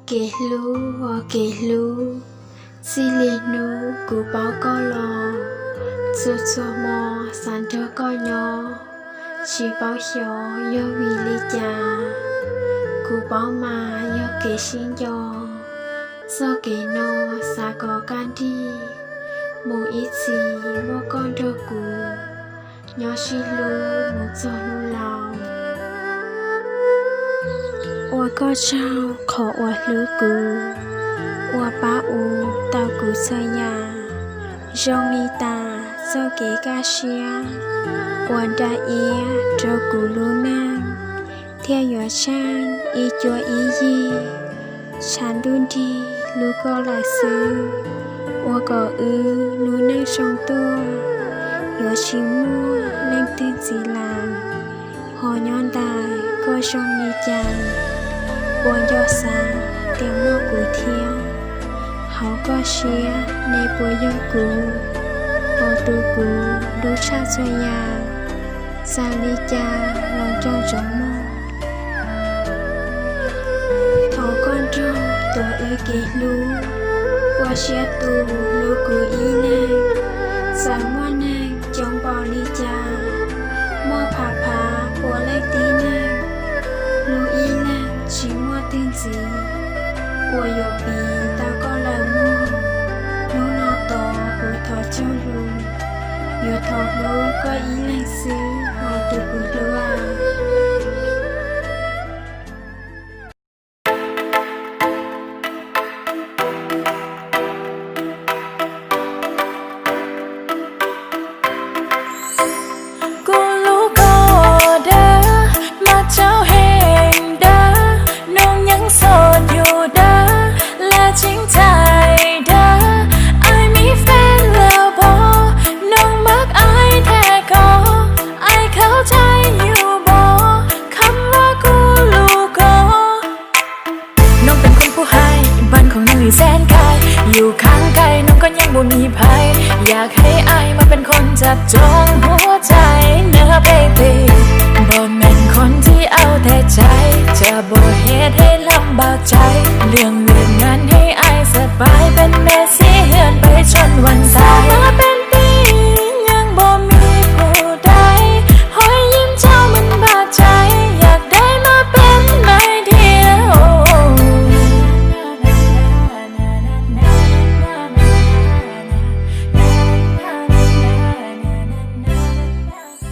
kể lú xì lì nú cú báo có lò chua chua mò sàn thơ có nhỏ chỉ báo nhỏ yo vì lý cha cú báo mà yo kể xin yo do kể nó xa có can đi mù ít gì mò con thơ cú nhỏ xì lú một giò lú lào อัวก็เช่าขออัวลือกูอัวป้าอูเตากูเซยาจงนีตาโซเกกาเชียอัวดาเอียโจกูลูนางเทียหยัวช่างอีจัวอียีฉันดุนดีลูกก็ลายซื้ออัวก็ลูนางชงตัวหยัวชิมัวเล่งตื่นสีลางหอย้อนได้ก็ชงนีจังบนยอดสาเตียงมอกูเที่ยวเขาก็เชียในปัวยอกูพอตูกูดูชาชยาซาลิจาลองจ้องจงมอเขาก้อนจ้องตัวเกลูว่าเชียตูลูกูอีนางสามวันนางจงบอลิจามอผาปัวเล็กตีนางลูอีนางชิมัวตื่นสีอัวยอปีตาก็ละมัวนูนอตอกูทอเจ้าลูอยู่ทอลูก็อีแรงซื้อหอตุกูลัวแสนกายอยู่ข้างไกลน้องก็ยังบ่มีภัยอยากให้อายมาเป็นคนจับจองหัวใจเนื้อเบบีบ่แม่นคนที่เอาแต่ใจจะบ่เหตุให้ลำบากใจเรื่องนั้นให้อายสบาย